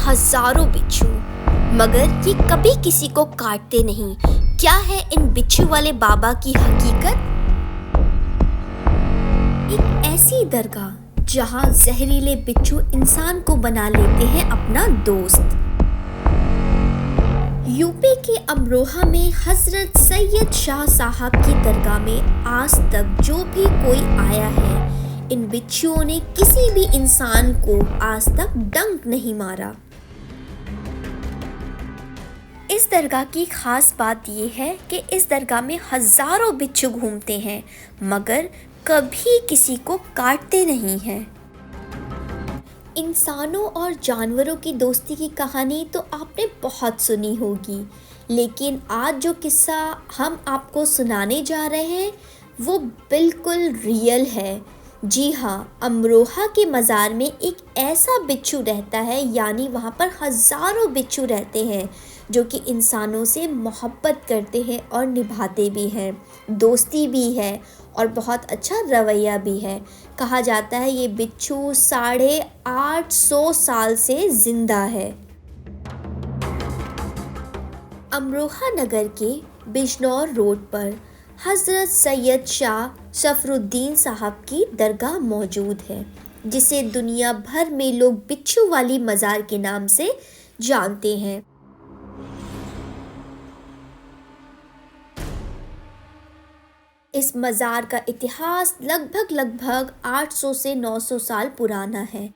हजारों बिच्छू, मगर ये कभी किसी को काटते नहीं। क्या है इन बिच्छू वाले बाबा की हकीकत? एक ऐसी दरगाह जहां जहरीले बिच्छू इंसान को बना लेते हैं अपना दोस्त। यूपी के अमरोहा में हजरत सैयद शाह साहब की दरगाह में आज तक जो भी कोई आया है, इन बिच्छुओं ने किसी भी इंसान को आज तक डंक नहीं मारा। इस दरगाह की खास बात यह है कि इस दरगाह में हजारों बिच्छू घूमते हैं, मगर कभी किसी को काटते नहीं हैं। इंसानों और जानवरों की दोस्ती की कहानी तो आपने बहुत सुनी होगी, लेकिन आज जो किस्सा हम आपको सुनाने जा रहे हैं वो बिल्कुल रियल है। जी हाँ, अमरोहा के मज़ार में एक ऐसा बिच्छू रहता है, यानी वहाँ पर हज़ारों बिच्छू रहते हैं जो कि इंसानों से मोहब्बत करते हैं और निभाते भी हैं, दोस्ती भी है और बहुत अच्छा रवैया भी है। कहा जाता है ये बिच्छू 850 साल से ज़िंदा है। अमरोहा नगर के बिजनौर रोड पर हज़रत सैयद शाह सफरुद्दीन साहब की दरगाह मौजूद है, जिसे दुनिया भर में लोग बिच्छू वाली मज़ार के नाम से जानते हैं। इस मज़ार का इतिहास लगभग 800 से 900 साल पुराना है।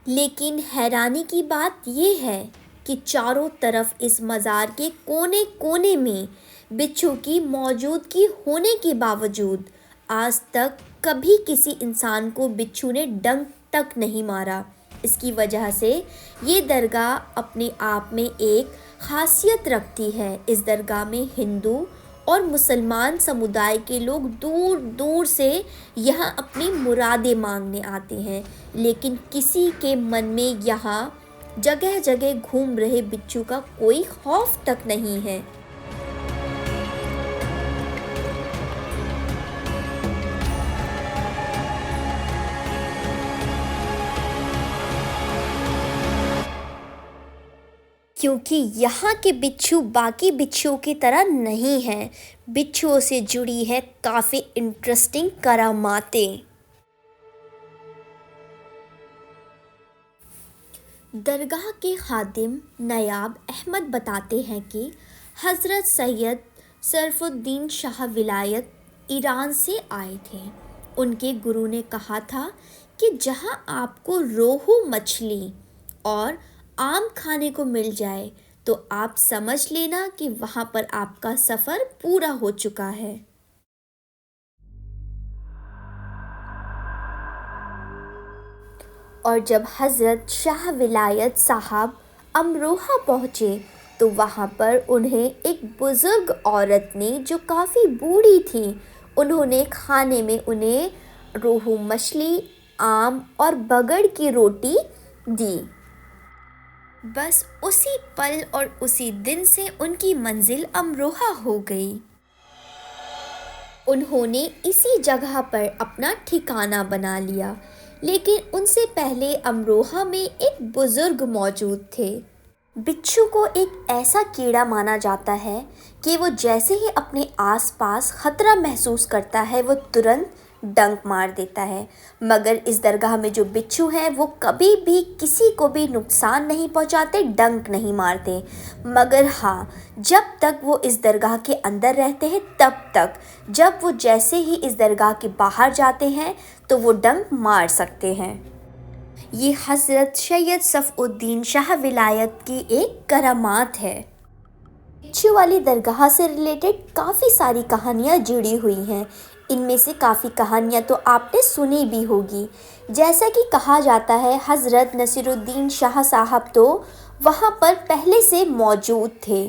लेकिन हैरानी की बात यह है कि चारों तरफ इस मज़ार के कोने कोने में बिच्छू की मौजूदगी होने के बावजूद आज तक कभी किसी इंसान को बिच्छू ने डंक तक नहीं मारा। इसकी वजह से ये दरगाह अपने आप में एक खासियत रखती है। इस दरगाह में हिंदू और मुसलमान समुदाय के लोग दूर दूर से यहाँ अपनी मुरादें मांगने आते हैं, लेकिन किसी के मन में यहाँ जगह जगह घूम रहे बिच्छू का कोई खौफ तक नहीं है। क्योंकि यहाँ के बिच्छू बाकी बिच्छुओं की तरह नहीं हैं। बिच्छुओं से जुड़ी है काफ़ी इंटरेस्टिंग करामातें। दरगाह के खादिम नायाब अहमद बताते हैं कि हज़रत सैयद सरफुद्दीन शाह विलायत ईरान से आए थे। उनके गुरु ने कहा था कि जहाँ आपको रोहू मछली और आम खाने को मिल जाए तो आप समझ लेना कि वहाँ पर आपका सफ़र पूरा हो चुका है। और जब हज़रत शाह विलायत साहब अमरोहा पहुँचे तो वहाँ पर उन्हें एक बुज़ुर्ग औरत ने, जो काफ़ी बूढ़ी थी, उन्होंने खाने में उन्हें रोहू मछली, आम और बगड़ की रोटी दी। बस उसी पल और उसी दिन से उनकी मंजिल अमरोहा हो गई। उन्होंने इसी जगह पर अपना ठिकाना बना लिया, लेकिन उनसे पहले अमरोहा में एक बुज़ुर्ग मौजूद थे। बिच्छू को एक ऐसा कीड़ा माना जाता है कि वो जैसे ही अपने आसपास ख़तरा महसूस करता है वो तुरंत डंक मार देता है। मगर इस दरगाह में जो बिच्छू हैं वो कभी भी किसी को भी नुकसान नहीं पहुंचाते, डंक नहीं मारते। मगर हाँ, जब तक वो इस दरगाह के अंदर रहते हैं तब तक, जब वो जैसे ही इस दरगाह के बाहर जाते हैं तो वो डंक मार सकते हैं। ये हज़रत सैयद सफउद्दीन शाह विलायत की एक करामात है। बिच्छू वाली दरगाह से रिलेटेड काफ़ी सारी कहानियाँ जुड़ी हुई हैं। इनमें से काफ़ी कहानियाँ तो आपने सुनी भी होगी। जैसा कि कहा जाता है हज़रत नसीरुद्दीन शाह साहब तो वहाँ पर पहले से मौजूद थे,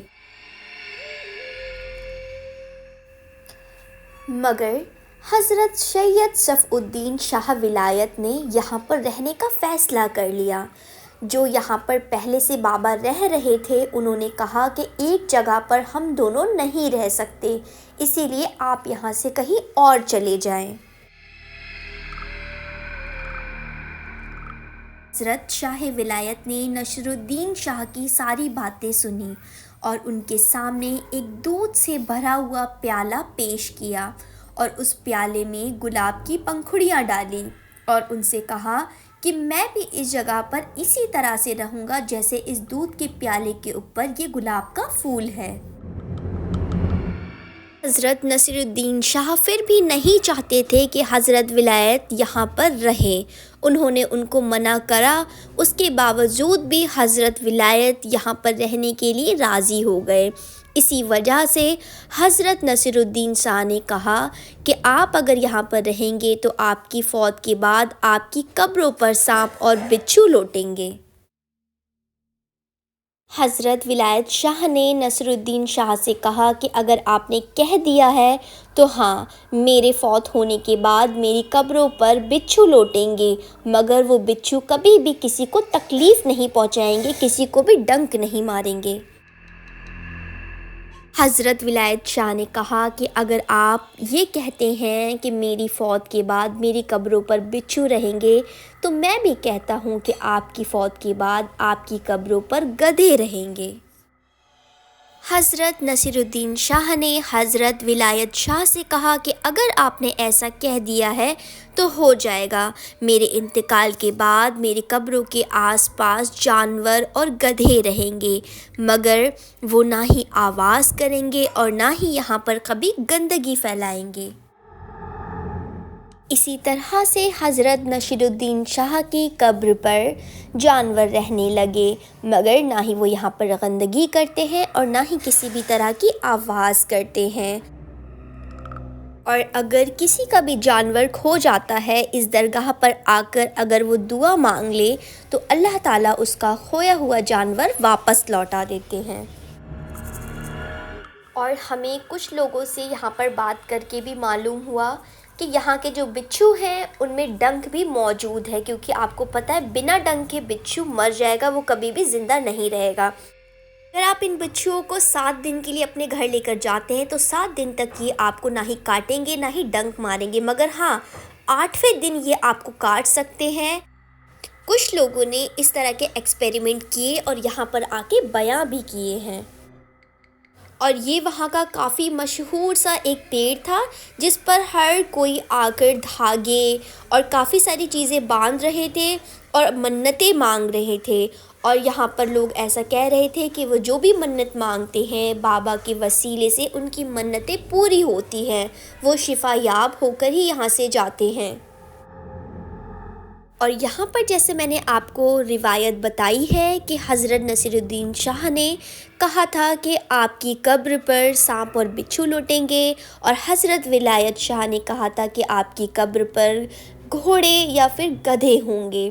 मगर हज़रत सैयद सफउद्दीन शाह विलायत ने यहाँ पर रहने का फ़ैसला कर लिया। जो यहाँ पर पहले से बाबा रह रहे थे, उन्होंने कहा कि एक जगह पर हम दोनों नहीं रह सकते, इसीलिए आप यहाँ से कहीं और चले जाएं। हज़रत शाह विलायत ने नसरुद्दीन शाह की सारी बातें सुनी और उनके सामने एक दूध से भरा हुआ प्याला पेश किया और उस प्याले में गुलाब की पंखुड़ियाँ डाली और उनसे कहा कि मैं भी इस जगह पर इसी तरह से रहूँगा जैसे इस दूध के प्याले के ऊपर ये गुलाब का फूल है। हज़रत नसीरुद्दीन शाह फिर भी नहीं चाहते थे कि हज़रत विलायत यहाँ पर रहें। उन्होंने उनको मना करा, उसके बावजूद भी हज़रत विलायत यहाँ पर रहने के लिए राज़ी हो गए। इसी वजह से हज़रत नसीरुद्दीन शाह ने कहा कि आप अगर यहाँ पर रहेंगे तो आपकी फ़ौत के बाद आपकी कब्रों पर सांप और बिच्छू लौटेंगे। हज़रत विलायत शाह ने नसरुद्दीन शाह से कहा कि अगर आपने कह दिया है तो हाँ, मेरे फ़ौत होने के बाद मेरी कब्रों पर बिच्छू लौटेंगे, मगर वो बिच्छू कभी भी किसी को तकलीफ़ नहीं पहुँचाएंगे, किसी को भी डंक नहीं मारेंगे। हज़रत विलायत शाह ने कहा कि अगर आप ये कहते हैं कि मेरी फ़ौत के बाद मेरी कब्रों पर बिच्छू रहेंगे, तो मैं भी कहता हूँ कि आपकी फ़ौत के बाद आपकी कब्रों पर गधे रहेंगे। हज़रत नसीरुद्दीन शाह ने हज़रत विलायत शाह से कहा कि अगर आपने ऐसा कह दिया है तो हो जाएगा, मेरे इंतकाल के बाद मेरी कब्रों के आसपास जानवर और गधे रहेंगे, मगर वो ना ही आवाज़ करेंगे और ना ही यहाँ पर कभी गंदगी फैलाएंगे। इसी तरह से हज़रत नसीरुद्दीन शाह की कब्र पर जानवर रहने लगे, मगर ना ही वो यहाँ पर गंदगी करते हैं और ना ही किसी भी तरह की आवाज़ करते हैं। और अगर किसी का भी जानवर खो जाता है, इस दरगाह पर आकर अगर वो दुआ मांग ले तो अल्लाह ताला उसका खोया हुआ जानवर वापस लौटा देते हैं। और हमें कुछ लोगों से यहाँ पर बात करके भी मालूम हुआ कि यहाँ के जो बिच्छू हैं उनमें डंक भी मौजूद है, क्योंकि आपको पता है बिना डंक के बिच्छू मर जाएगा, वो कभी भी ज़िंदा नहीं रहेगा। अगर आप इन बिच्छुओं को 7 दिन के लिए अपने घर लेकर जाते हैं तो 7 दिन तक ये आपको ना ही काटेंगे ना ही डंक मारेंगे, मगर हाँ, 8वें दिन ये आपको काट सकते हैं। कुछ लोगों ने इस तरह के एक्सपेरिमेंट किए और यहाँ पर आके बयां भी किए हैं। और ये वहाँ का काफ़ी मशहूर सा एक पेड़ था जिस पर हर कोई आकर धागे और काफ़ी सारी चीज़ें बांध रहे थे और मन्नतें मांग रहे थे। और यहाँ पर लोग ऐसा कह रहे थे कि वो जो भी मन्नत मांगते हैं बाबा के वसीले से उनकी मन्नतें पूरी होती हैं, वो शिफा याब होकर ही यहाँ से जाते हैं। और यहाँ पर जैसे मैंने आपको रिवायत बताई है कि हज़रत नसीरुद्दीन शाह ने कहा था कि आपकी कब्र पर सांप और बिच्छू लौटेंगे, और हज़रत विलायत शाह ने कहा था कि आपकी कब्र पर घोड़े या फिर गधे होंगे।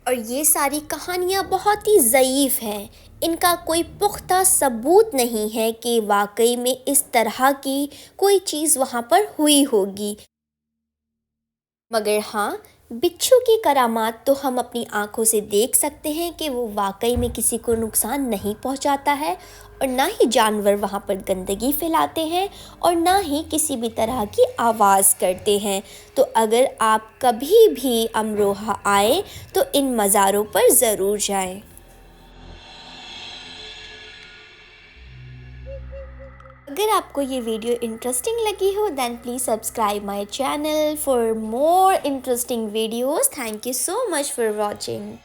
और ये सारी कहानियाँ बहुत ही ज़ईफ़ हैं, इनका कोई पुख्ता सबूत नहीं है कि वाकई में इस तरह की कोई चीज़ वहाँ पर हुई होगी। मगर हाँ, बिच्छू की करामात तो हम अपनी आँखों से देख सकते हैं कि वो वाकई में किसी को नुकसान नहीं पहुँचाता है, और ना ही जानवर वहाँ पर गंदगी फैलाते हैं और ना ही किसी भी तरह की आवाज़ करते हैं। तो अगर आप कभी भी अमरोहा आए तो इन मज़ारों पर ज़रूर जाएं। अगर आपको ये वीडियो इंटरेस्टिंग लगी हो then please subscribe my channel for more interesting videos. Thank you so much for watching.